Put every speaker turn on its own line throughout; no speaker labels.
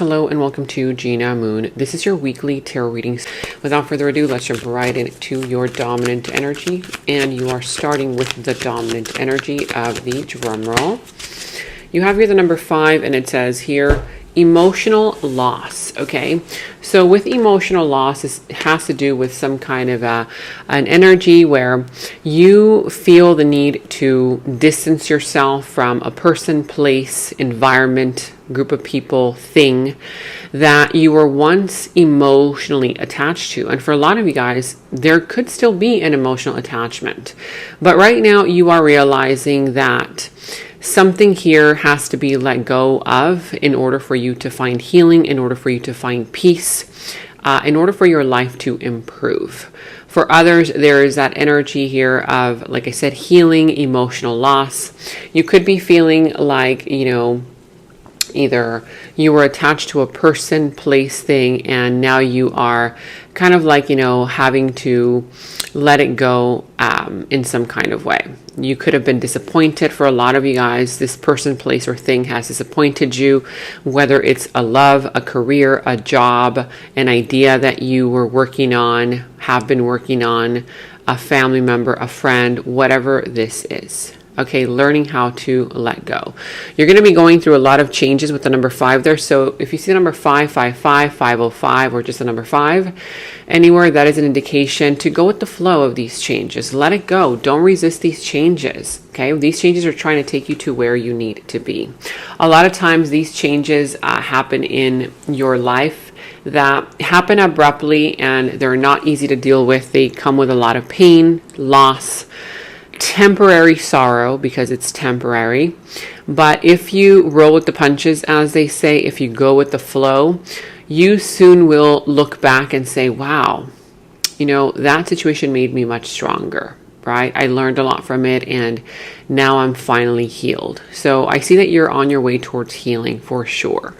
Hello and welcome to Gena Moon. This is your weekly tarot readings. Without further ado, let's jump right into your dominant energy. And you are starting with the dominant energy of the drum roll. You have here the number 5, and it says here, emotional loss. Okay, so with emotional loss, it has to do with some kind of an energy where you feel the need to distance yourself from a person, place, environment, group of people, thing that you were once emotionally attached to. And for a lot of you guys, there could still be an emotional attachment, but right now you are realizing that something here has to be let go of in order for you to find healing, in order for you to find peace, in order for your life to improve. For others, there is that energy here of, like I said, healing, emotional loss. You could be feeling like, either you were attached to a person, place, thing, and now you are kind of like, having to let it go in some kind of way. You could have been disappointed. For a lot of you guys, this person, place, or thing has disappointed you, whether it's a love, a career, a job, an idea that you were working on, have been working on, a family member, a friend, whatever this is. Okay, learning how to let go. You're going to be going through a lot of changes with the number 5 there. So if you see the number 555, 505, or just the number 5, anywhere, that is an indication to go with the flow of these changes. Let it go. Don't resist these changes. Okay, these changes are trying to take you to where you need to be. A lot of times these changes happen in your life that happen abruptly, and they're not easy to deal with. They come with a lot of pain, loss, temporary sorrow, because it's temporary. But if you roll with the punches, as they say, if you go with the flow, you soon will look back and say, wow, that situation made me much stronger, right? I learned a lot from it, and now I'm finally healed. So I see that you're on your way towards healing for sure.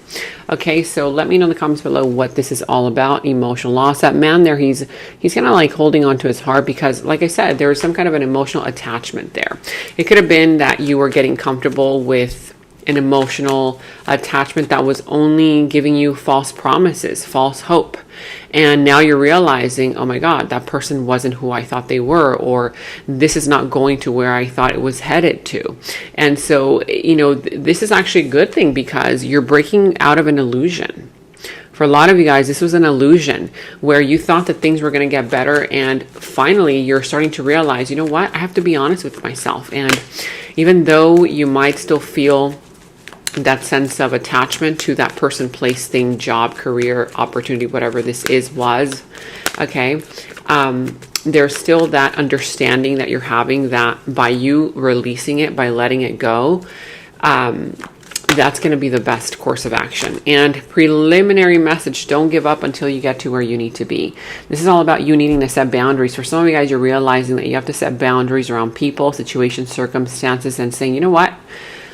Okay, so let me know in the comments below what this is all about. Emotional loss. That man there, he's kind of like holding on to his heart because, like I said, there was some kind of an emotional attachment there. It could have been that you were getting comfortable with an emotional attachment that was only giving you false promises, false hope. And now you're realizing, oh my God, that person wasn't who I thought they were, or this is not going to where I thought it was headed to. And so, this is actually a good thing because you're breaking out of an illusion. For a lot of you guys, this was an illusion where you thought that things were going to get better, and finally you're starting to realize, you know what, I have to be honest with myself. And even though you might still feel that sense of attachment to that person, place, thing, job, career, opportunity, whatever this was, okay, there's still that understanding that you're having that by you releasing it, by letting it go, that's going to be the best course of action. And preliminary message, don't give up until you get to where you need to be. This is all about you needing to set boundaries. For some of you guys, you're realizing that you have to set boundaries around people, situations, circumstances, and saying, you know what?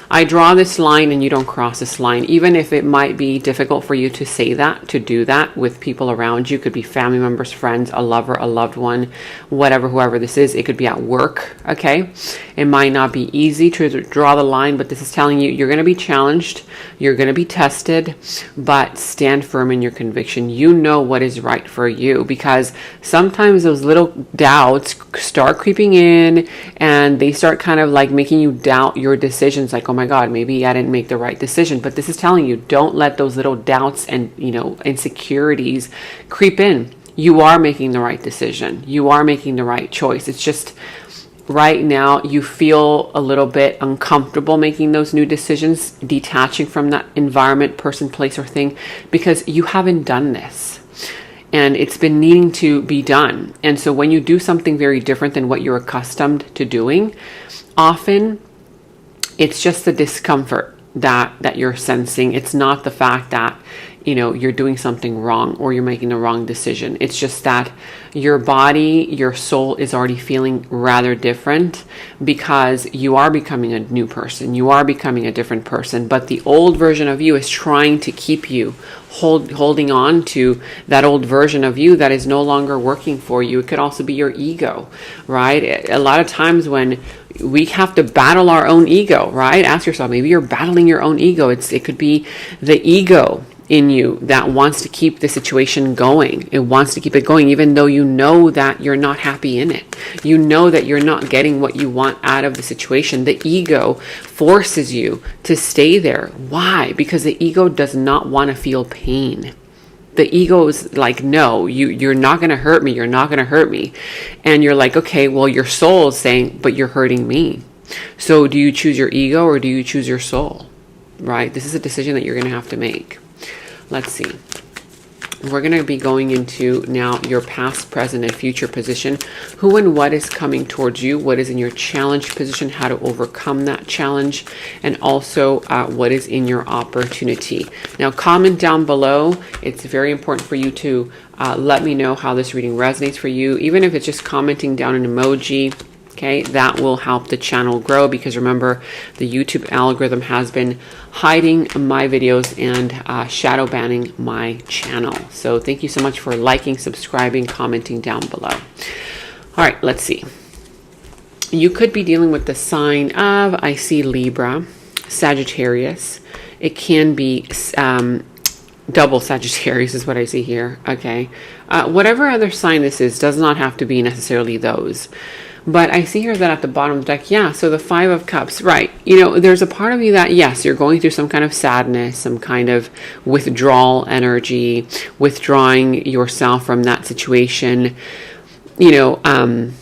I draw this line and you don't cross this line. Even if it might be difficult for you to say that, to do that with people around you, could be family members, friends, a lover, a loved one, whatever, whoever this is. It could be at work, okay? It might not be easy to draw the line, but this is telling you you're going to be challenged, you're going to be tested, but stand firm in your conviction. You know what is right for you, because sometimes those little doubts start creeping in and they start kind of like making you doubt your decisions, like, oh my God, maybe I didn't make the right decision. But this is telling you, don't let those little doubts and, insecurities creep in. You are making the right decision. You are making the right choice. It's just right now you feel a little bit uncomfortable making those new decisions, detaching from that environment, person, place, or thing, because you haven't done this. And it's been needing to be done. And so when you do something very different than what you're accustomed to doing, often it's just the discomfort that you're sensing. It's not the fact that, you're doing something wrong or you're making the wrong decision. It's just that your body, your soul is already feeling rather different because you are becoming a new person. You are becoming a different person, but the old version of you is trying to keep you holding on to that old version of you that is no longer working for you. It could also be your ego, right? A lot of times when we have to battle our own ego, right? Ask yourself, maybe you're battling your own ego. It could be the ego in you that wants to keep the situation going. It wants to keep it going, even though you know that you're not happy in it. You know that you're not getting what you want out of the situation. The ego forces you to stay there. Why? Because the ego does not want to feel pain. The ego is like, no, you're not going to hurt me. You're not going to hurt me. And you're like, okay, well, your soul is saying, but you're hurting me. So do you choose your ego or do you choose your soul? Right? This is a decision that you're going to have to make. Let's see. We're going to be going into now your past, present, and future position. Who and what is coming towards you? What is in your challenge position? How to overcome that challenge? And also what is in your opportunity? Now, comment down below. It's very important for you to let me know how this reading resonates for you. Even if it's just commenting down an emoji. Okay, that will help the channel grow, because remember, the YouTube algorithm has been hiding my videos and shadow banning my channel. So thank you so much for liking, subscribing, commenting down below. All right, let's see. You could be dealing with the sign of, I see Libra, Sagittarius. It can be double Sagittarius is what I see here. Okay, whatever other sign this is does not have to be necessarily those. But I see here that at the bottom of the deck, yeah, so the Five of Cups, right. You know, there's a part of you that, yes, you're going through some kind of sadness, some kind of withdrawal energy, withdrawing yourself from that situation, you know,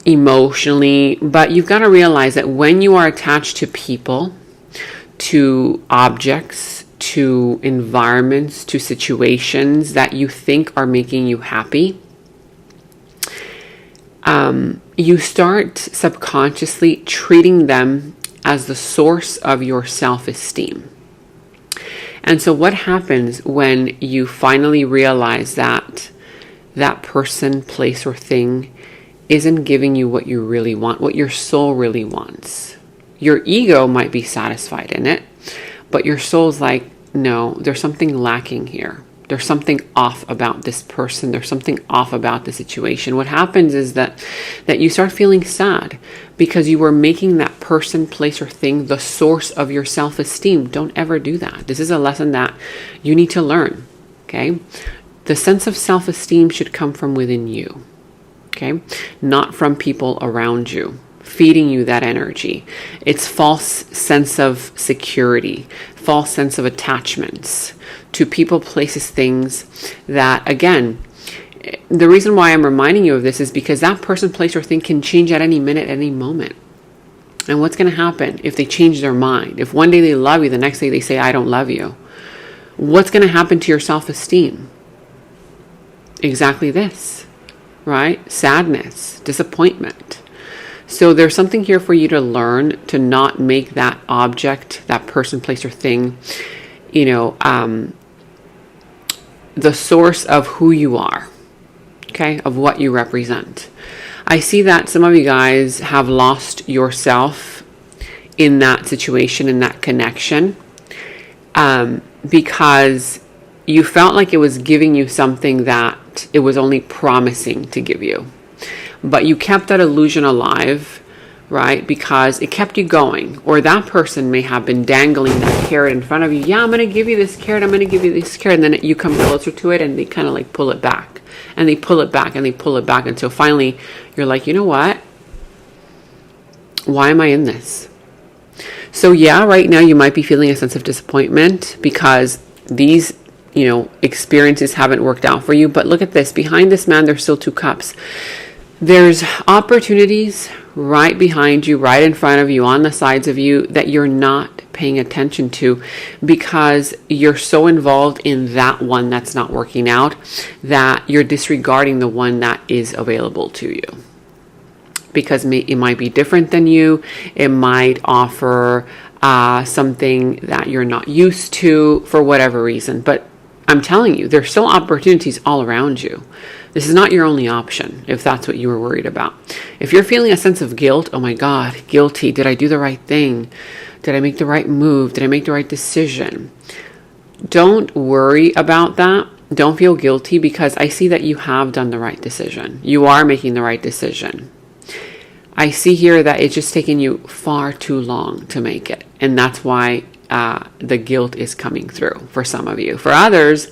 emotionally. But you've got to realize that when you are attached to people, to objects, to environments, to situations that you think are making you happy, you start subconsciously treating them as the source of your self-esteem. And so what happens when you finally realize that that person, place, or thing isn't giving you what you really want, what your soul really wants? Your ego might be satisfied in it, but your soul's like, no, there's something lacking here. There's something off about this person. There's something off about the situation. What happens is that you start feeling sad because you were making that person, place, or thing the source of your self-esteem. Don't ever do that. This is a lesson that you need to learn, okay? The sense of self-esteem should come from within you, okay? Not from people around you, feeding you that energy. It's false sense of security, false sense of attachments to people, places, things that, again, the reason why I'm reminding you of this is because that person, place, or thing can change at any minute, any moment. And what's going to happen if they change their mind? If one day they love you, the next day they say, I don't love you. What's going to happen to your self-esteem? Exactly this, right? Sadness, disappointment. So there's something here for you to learn to not make that object, that person, place, or thing, you know, the source of who you are, okay, of what you represent. I see that some of you guys have lost yourself in that situation, in that connection, because you felt like it was giving you something that it was only promising to give you. But you kept that illusion alive, right? Because it kept you going. Or that person may have been dangling that carrot in front of you. Yeah, I'm going to give you this carrot. I'm going to give you this carrot. And then you come closer to it and they kind of like pull it back. And they pull it back and they pull it back until finally you're like, you know what? Why am I in this? So yeah, right now you might be feeling a sense of disappointment because these, you know, experiences haven't worked out for you. But look at this. Behind this man, there's still two cups. There's opportunities right behind you, right in front of you, on the sides of you that you're not paying attention to because you're so involved in that one that's not working out that you're disregarding the one that is available to you. Because it might be different than you. It might offer something that you're not used to for whatever reason. But I'm telling you, there's still opportunities all around you. This is not your only option, if that's what you were worried about. If you're feeling a sense of guilt, oh my God, guilty. Did I do the right thing? Did I make the right move? Did I make the right decision? Don't worry about that. Don't feel guilty because I see that you have done the right decision. You are making the right decision. I see here that it's just taken you far too long to make it. And that's why the guilt is coming through for some of you. For others,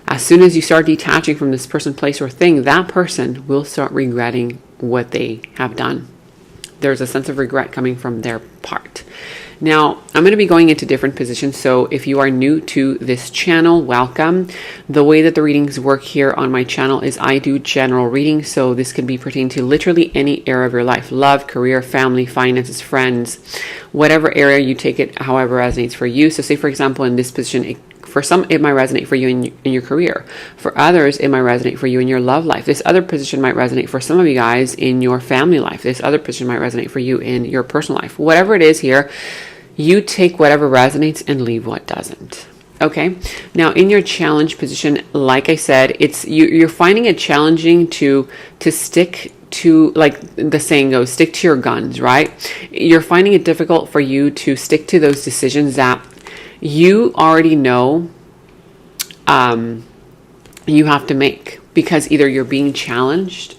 as soon as you start detaching from this person, place, or thing, that person will start regretting what they have done. There's a sense of regret coming from their part. Now, I'm going to be going into different positions. So if you are new to this channel, welcome. The way that the readings work here on my channel is I do general readings. So this could be pertaining to literally any area of your life: love, career, family, finances, friends, whatever area you take it, however resonates for you. So say, for example, in this position, for some, it might resonate for you in your career. For others, it might resonate for you in your love life. This other position might resonate for some of you guys in your family life. This other position might resonate for you in your personal life. Whatever it is here, you take whatever resonates and leave what doesn't. Okay. Now, in your challenge position, like I said, it's you're finding it challenging to stick to, like the saying goes, stick to your guns, right? You're finding it difficult for you to stick to those decisions that you already know you have to make, because either you're being challenged,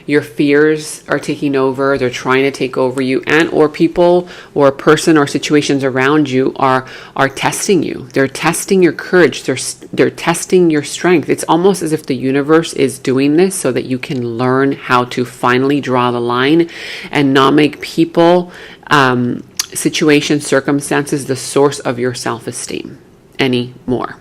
your fears are taking over, they're trying to take over you, and or people or a person or situations around you are testing you. They're testing your courage. They're testing your strength. It's almost as if the universe is doing this so that you can learn how to finally draw the line and not make people, situations, circumstances the source of your self-esteem anymore,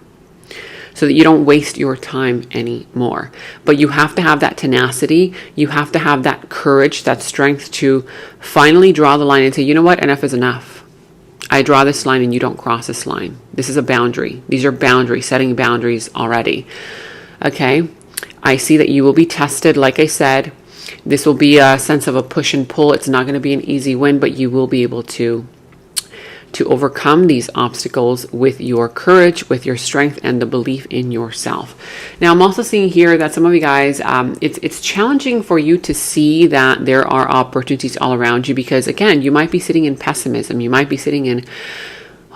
so that you don't waste your time anymore. But you have to have that tenacity. You have to have that courage, that strength to finally draw the line and say, you know what, enough is enough. I draw this line and you don't cross this line. This is a boundary. These are boundaries, setting boundaries already. Okay. I see that you will be tested. Like I said, this will be a sense of a push and pull. It's not going to be an easy win, but you will be able to overcome these obstacles with your courage, with your strength, and the belief in yourself. Now, I'm also seeing here that some of you guys, it's challenging for you to see that there are opportunities all around you, because again, you might be sitting in pessimism. You might be sitting in,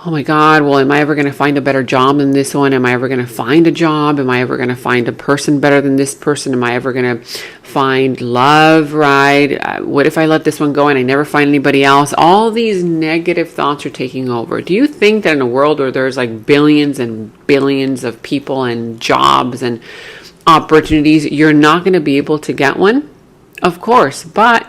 oh my God, well, am I ever going to find a better job than this one? Am I ever going to find a job? Am I ever going to find a person better than this person? Am I ever going to find love, right? What if I let this one go and I never find anybody else? All these negative thoughts are taking over. Do you think that in a world where there's like billions and billions of people and jobs and opportunities, you're not going to be able to get one? Of course, but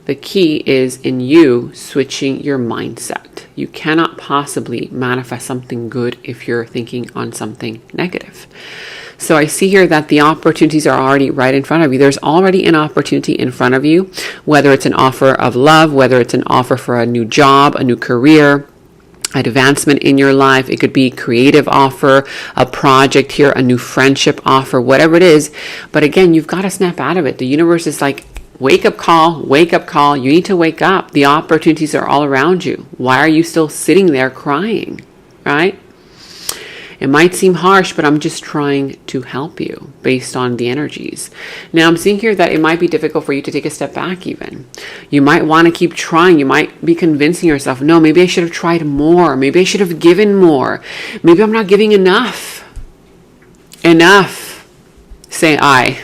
the key is in you switching your mindset. You cannot possibly manifest something good if you're thinking on something negative. So I see here that the opportunities are already right in front of you. There's already an opportunity in front of you, whether it's an offer of love, whether it's an offer for a new job, a new career, advancement in your life. It could be creative offer, a project here, a new friendship offer, whatever it is. But again, you've got to snap out of it. The universe is like, wake up call, wake up call. You need to wake up. The opportunities are all around you. Why are you still sitting there crying, right? It might seem harsh, but I'm just trying to help you based on the energies. Now, I'm seeing here that it might be difficult for you to take a step back even. You might want to keep trying. You might be convincing yourself, no, maybe I should have tried more. Maybe I should have given more. Maybe I'm not giving enough. Enough. Say I.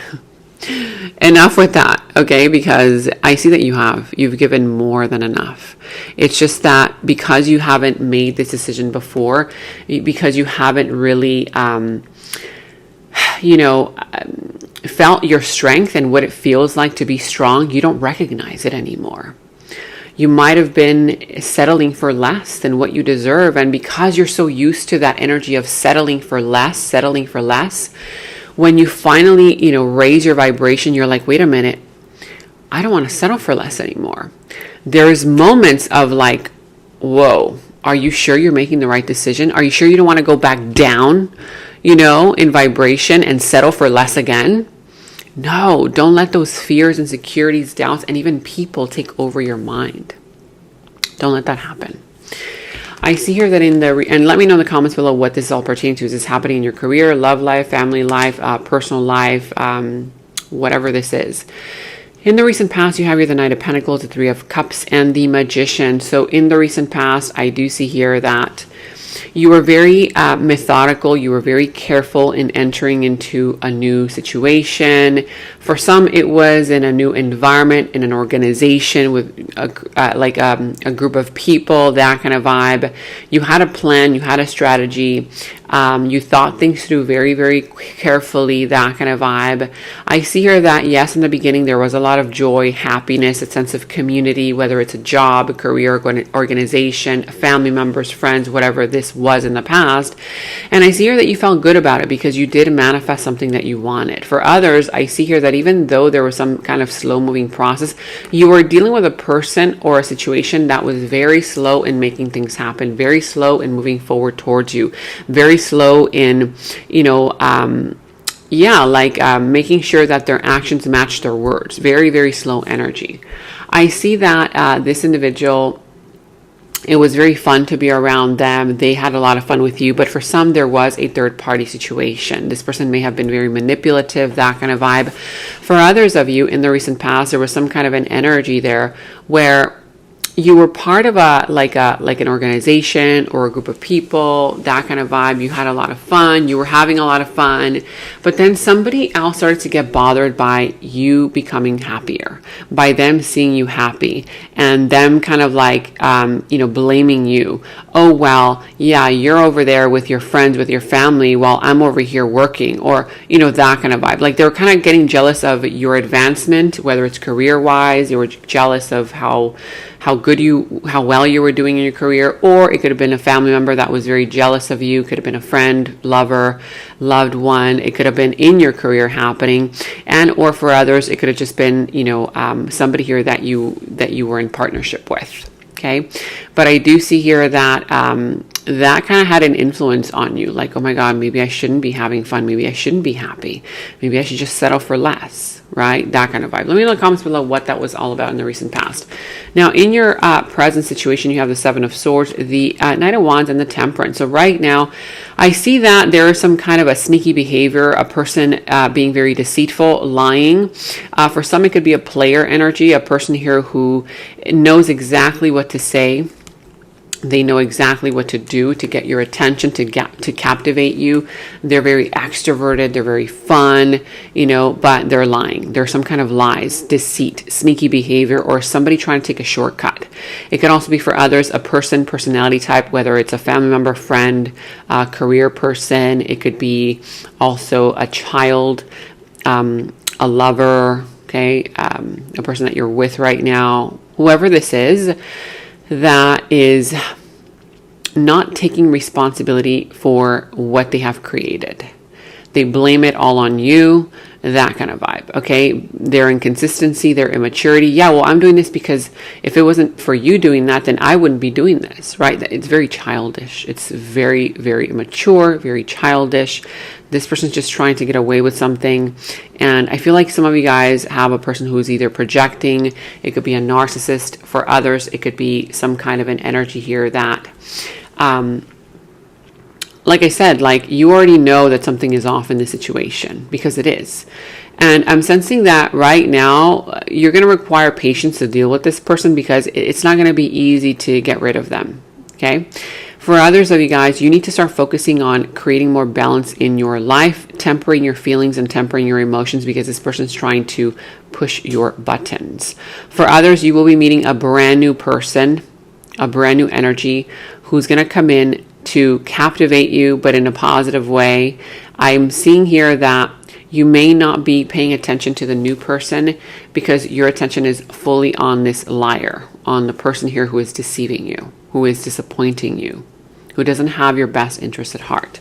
Enough with that, okay? Because I see that you've given more than enough. It's just that because you haven't made this decision before, because you haven't really, felt your strength and what it feels like to be strong, you don't recognize it anymore. You might have been settling for less than what you deserve. And because you're so used to that energy of settling for less, when you finally, raise your vibration, you're like, wait a minute, I don't want to settle for less anymore. There's moments of like, whoa, are you sure you're making the right decision? Are you sure you don't want to go back down, in vibration and settle for less again? No, don't let those fears, insecurities, doubts, and even people take over your mind. Don't let that happen. I see here that and let me know in the comments below what this is all pertaining to. Is this happening in your career, love life, family life, personal life, whatever this is? In the recent past, you have here the Knight of Pentacles, the Three of Cups, and the Magician. So in the recent past, I do see here that you were very methodical. You were very careful in entering into a new situation. For some, it was in a new environment, in an organization with a group of people, that kind of vibe. You had a plan, you had a strategy. You thought things through very, very carefully, that kind of vibe. I see here that, yes, in the beginning, there was a lot of joy, happiness, a sense of community, whether it's a job, a career, organization, family members, friends, whatever this was in the past. And I see here that you felt good about it because you did manifest something that you wanted. For others, I see here that even though there was some kind of slow moving process, you were dealing with a person or a situation that was very slow in making things happen, very slow in moving forward towards you, very slow in, making sure that their actions match their words. Very, very slow energy. I see that this individual, it was very fun to be around them. They had a lot of fun with you, but for some, there was a third party situation. This person may have been very manipulative, that kind of vibe. For others of you in the recent past, there was some kind of an energy there where you were part of an organization or a group of people, that kind of vibe. You had a lot of fun. You were having a lot of fun. But then somebody else started to get bothered by you becoming happier, by them seeing you happy, and them kind of blaming you. Oh, well, yeah, you're over there with your friends, with your family, while I'm over here working, or, that kind of vibe. Like, they were kind of getting jealous of your advancement, whether it's career-wise. They were jealous of how well you were doing in your career, or it could have been a family member that was very jealous of you. It could have been a friend, lover, loved one. It could have been in your career happening, or for others, it could have just been, somebody here that you were in partnership with. Okay, but I do see here that that kind of had an influence on you. Like, oh my God, maybe I shouldn't be having fun. Maybe I shouldn't be happy. Maybe I should just settle for less, right? That kind of vibe. Let me know in the comments below what that was all about in the recent past. Now, in your present situation, you have the Seven of Swords, the Knight of Wands, and the Temperance. So right now, I see that there is some kind of a sneaky behavior, a person being very deceitful, lying. For some, it could be a player energy, a person here who knows exactly what to say. They know exactly what to do to get your attention, to captivate you. They're very extroverted. They're very fun, but they're lying. There's some kind of lies, deceit, sneaky behavior, or somebody trying to take a shortcut. It can also be for others, a personality type, whether it's a family member, friend, career person. It could be also a child, a lover, okay, a person that you're with right now. Whoever this is, that is not taking responsibility for what they have created. They blame it all on you, that kind of vibe, okay? Their inconsistency, their immaturity. Yeah, well, I'm doing this because if it wasn't for you doing that, then I wouldn't be doing this, right? It's very childish. It's very, very immature, very childish. This person's just trying to get away with something. And I feel like some of you guys have a person who's either projecting. It could be a narcissist. For others, it could be some kind of an energy here that, like I said, like you already know that something is off in the situation, because it is. And I'm sensing that right now, you're going to require patience to deal with this person, because it's not going to be easy to get rid of them, okay? For others of you guys, you need to start focusing on creating more balance in your life, tempering your feelings and tempering your emotions, because this person's trying to push your buttons. For others, you will be meeting a brand new person, a brand new energy who's going to come in to captivate you, but in a positive way. I'm seeing here that you may not be paying attention to the new person because your attention is fully on this liar, on the person here who is deceiving you, who is disappointing you, who doesn't have your best interest at heart.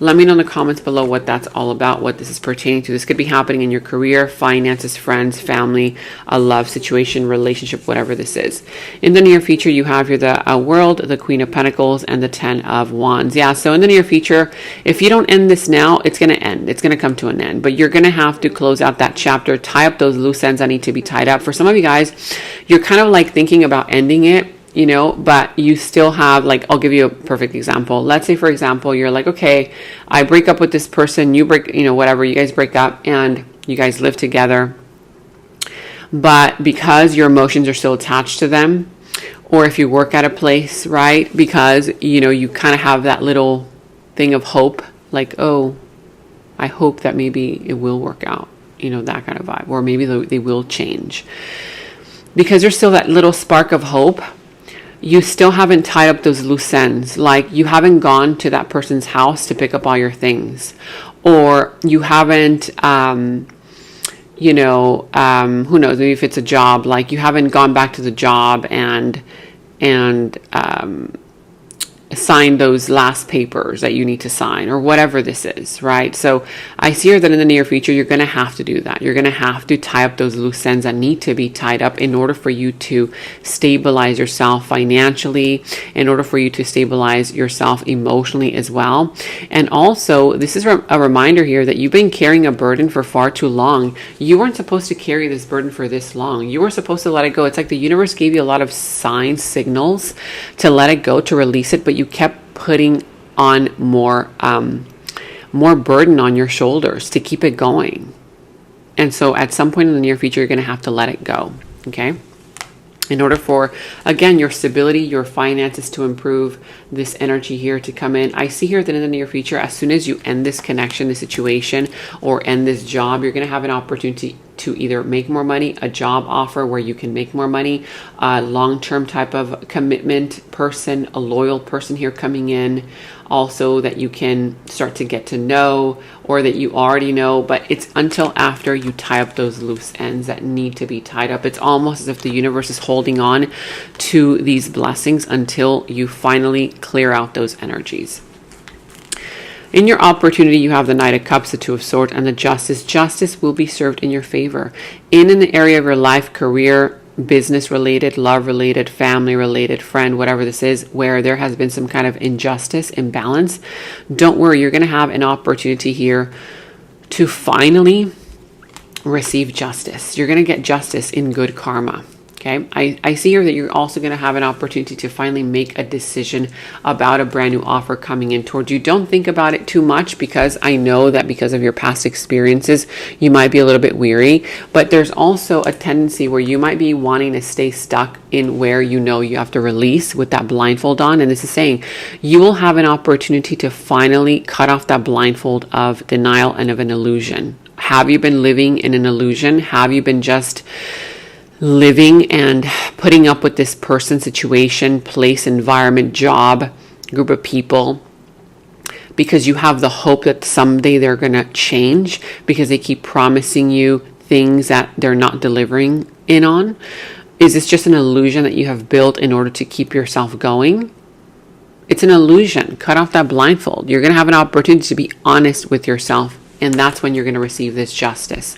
Let me know in the comments below what that's all about, what this is pertaining to. This could be happening in your career, finances, friends, family, a love situation, relationship, whatever this is. In the near future, you have here the World, the Queen of Pentacles, and the Ten of Wands. Yeah, so in the near future, if you don't end this now, it's going to end. It's going to come to an end. But you're going to have to close out that chapter, tie up those loose ends that need to be tied up. For some of you guys, you're kind of like thinking about ending it, but you still have, like, I'll give you a perfect example. Let's say, for example, you're like, okay, I break up with this person, you break, whatever, you guys break up and you guys live together. But because your emotions are still attached to them, or if you work at a place, right? Because, you know, you kind of have that little thing of hope, like, oh, I hope that maybe it will work out, you know, that kind of vibe, or maybe they will change. Because there's still that little spark of hope, you still haven't tied up those loose ends. Like, you haven't gone to that person's house to pick up all your things, or you haven't, you know, who knows, maybe if it's a job, like you haven't gone back to the job and sign those last papers that you need to sign, or whatever this is, right? So I see here that in the near future, you're going to have to do that. You're going to have to tie up those loose ends that need to be tied up in order for you to stabilize yourself financially, in order for you to stabilize yourself emotionally as well. And also, this is a reminder here that you've been carrying a burden for far too long. You weren't supposed to carry this burden for this long. You were supposed to let it go. It's like the universe gave you a lot of signs, signals to let it go, to release it, but you kept putting on more burden on your shoulders to keep it going. And so at some point in the near future, you're going to have to let it go. Okay. In order for, again, your stability, your finances to improve, this energy here to come in. I see here that in the near future, as soon as you end this connection, this situation, or end this job, you're going to have an opportunity to either make more money, a job offer where you can make more money, a long-term type of commitment person, a loyal person here coming in, also that you can start to get to know, or that you already know, but it's until after you tie up those loose ends that need to be tied up. It's almost as if the universe is holding on to these blessings until you finally clear out those energies. In your opportunity, you have the Knight of Cups, the Two of Swords, and the Justice. Justice will be served in your favor. In an area of your life, career, business related, love related, family related, friend, whatever this is, where there has been some kind of injustice, imbalance, don't worry, you're going to have an opportunity here to finally receive justice. You're going to get justice in good karma. Okay, I see here that you're also going to have an opportunity to finally make a decision about a brand new offer coming in towards you. Don't think about it too much, because I know that because of your past experiences, you might be a little bit weary, but there's also a tendency where you might be wanting to stay stuck in where you know you have to release with that blindfold on. And this is saying you will have an opportunity to finally cut off that blindfold of denial and of an illusion. Have you been living in an illusion? Have you been just living and putting up with this person, situation, place, environment, job, group of people, because you have the hope that someday they're going to change, because they keep promising you things that they're not delivering in on? Is this just an illusion that you have built in order to keep yourself going? It's an illusion. Cut off that blindfold. You're going to have an opportunity to be honest with yourself, and that's when you're going to receive this justice.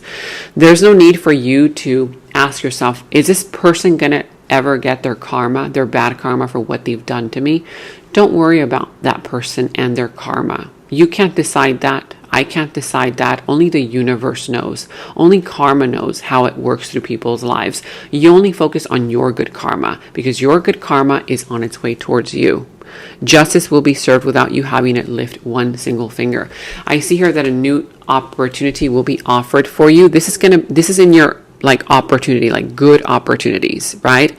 There's no need for you to ask yourself, is this person going to ever get their karma, their bad karma for what they've done to me? Don't worry about that person and their karma. You can't decide that. I can't decide that. Only the universe knows. Only karma knows how it works through people's lives. You only focus on your good karma, because your good karma is on its way towards you. Justice will be served without you having to lift one single finger. I see here that a new opportunity will be offered for you. This is in your opportunity, like good opportunities, right?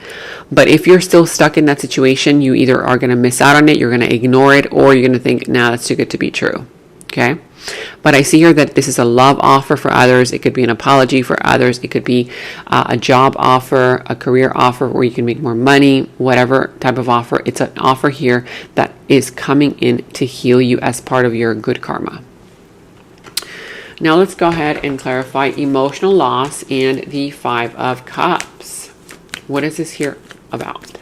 But if you're still stuck in that situation, you either are going to miss out on it, you're going to ignore it, or you're going to think, nah, that's too good to be true. Okay. But I see here that this is a love offer for others. It could be an apology for others. It could be a job offer, a career offer where you can make more money, whatever type of offer. It's an offer here that is coming in to heal you as part of your good karma. Now let's go ahead and clarify emotional loss and the Five of Cups. What is this here about?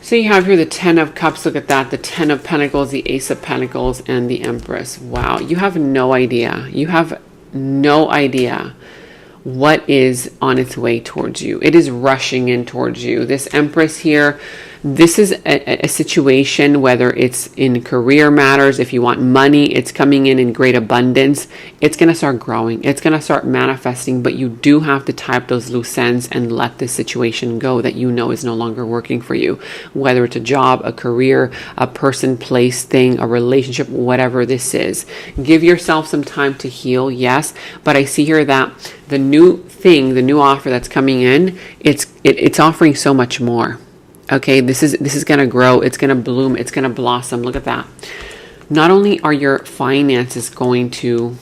So you have here the Ten of Cups. Look at that. The Ten of Pentacles, the Ace of Pentacles, and the Empress. Wow. You have no idea. You have no idea what is on its way towards you. It is rushing in towards you. This Empress here, This is a situation, whether it's in career matters, if you want money, it's coming in great abundance. It's going to start growing. It's going to start manifesting, but you do have to tie up those loose ends and let this situation go that you know is no longer working for you. Whether it's a job, a career, a person, place, thing, a relationship, whatever this is. Give yourself some time to heal, yes, but I see here that the new thing, the new offer that's coming in, it's offering so much more. Okay, this is going to grow, it's going to bloom, it's going to blossom. Look at that. Not only are your finances going to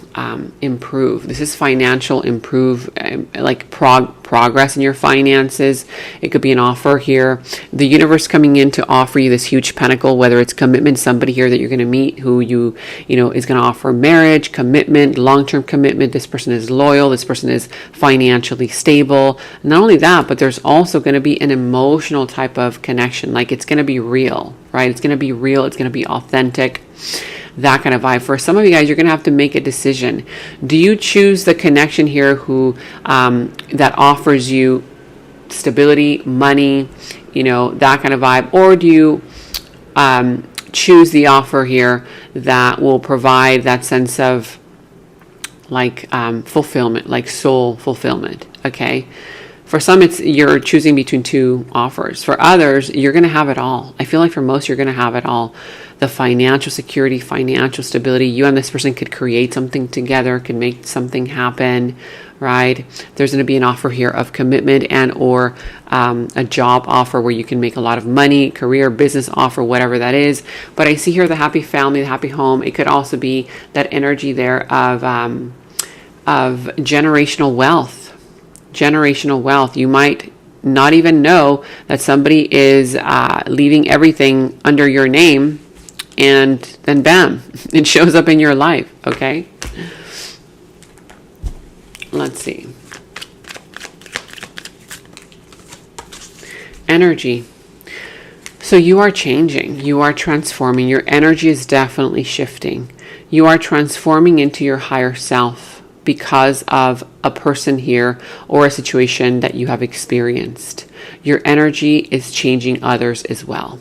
improve, this is financial improve, like progress in your finances. It could be an offer here. The universe coming in to offer you this huge pinnacle, whether it's commitment, somebody here that you're going to meet who you know is going to offer marriage, commitment, long-term commitment. This person is loyal. This person is financially stable. Not only that, but there's also going to be an emotional type of connection. Like it's going to be real, right? It's going to be real. It's going to be authentic. That kind of vibe. For some of you guys, you're going to have to make a decision. Do you choose the connection here who that offers you stability, money, you know, that kind of vibe? Or do you choose the offer here that will provide that sense of like fulfillment, like soul fulfillment, okay? For some, you're choosing between two offers. For others, you're going to have it all. I feel like for most, you're going to have it all. The financial security, financial stability. You and this person could create something together, could make something happen, right? There's going to be an offer here of commitment and or a job offer where you can make a lot of money, career, business offer, whatever that is. But I see here the happy family, the happy home. It could also be that energy there of generational wealth. Generational wealth. You might not even know that somebody is leaving everything under your name, and then bam, it shows up in your life. Okay, let's see. Energy. So you are changing, you are transforming. Your energy is definitely shifting. You are transforming into your higher self because of a person here or a situation that you have experienced. Your energy is changing others as well.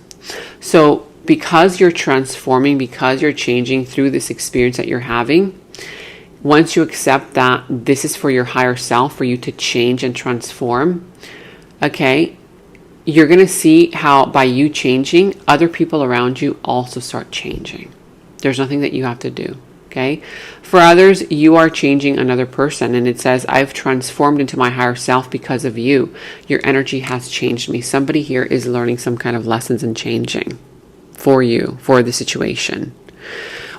So because you're transforming, because you're changing through this experience that you're having, once you accept that this is for your higher self, for you to change and transform, okay, you're going to see how by you changing, other people around you also start changing. There's nothing that you have to do. Okay. For others, you are changing another person, and it says, I've transformed into my higher self because of you. Your energy has changed me. Somebody here is learning some kind of lessons and changing for you, for the situation.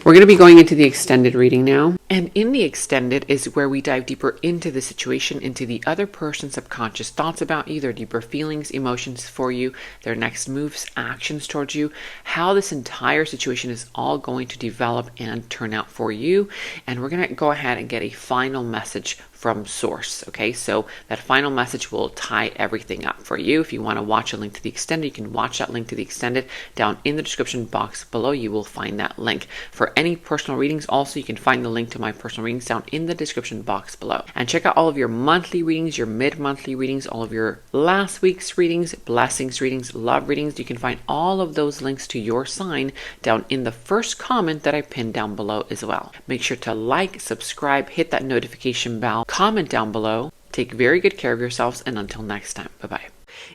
We're going to be going into the extended reading now. And in the extended is where we dive deeper into the situation, into the other person's subconscious thoughts about you, their deeper feelings, emotions for you, their next moves, actions towards you, how this entire situation is all going to develop and turn out for you. And we're going to go ahead and get a final message from source. Okay, so that final message will tie everything up for you. If you want to watch a link to the extended, you can watch that link to the extended down in the description box below. You will find that link. For any personal readings, also you can find the link to my personal readings down in the description box below. And check out all of your monthly readings, your mid-monthly readings, all of your last week's readings, blessings readings, love readings. You can find all of those links to your sign down in the first comment that I pinned down below as well. Make sure to like, subscribe, hit that notification bell, comment down below. Take very good care of yourselves, and until next time, bye-bye.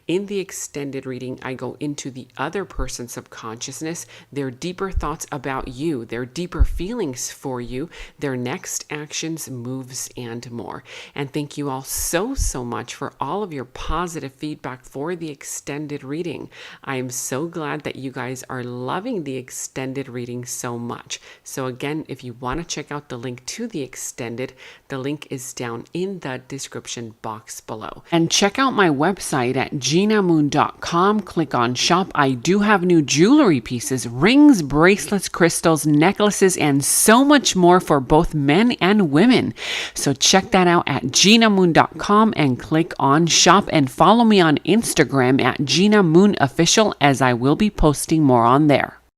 In the extended reading, I go into the other person's subconsciousness, their deeper thoughts about you, their deeper feelings for you, their next actions, moves, and more. And thank you all so much for all of your positive feedback for the extended reading. I am so glad that you guys are loving the extended reading so much. So again, if you want to check out the link to the extended, the link is down in the description box below. And check out my website at genamoon.com. Click on shop. I do have new jewelry pieces, rings, bracelets, crystals, necklaces, and so much more for both men and women. So check that out at genamoon.com and click on shop, and follow me on Instagram at Gena Moon Official, as I will be posting more on there.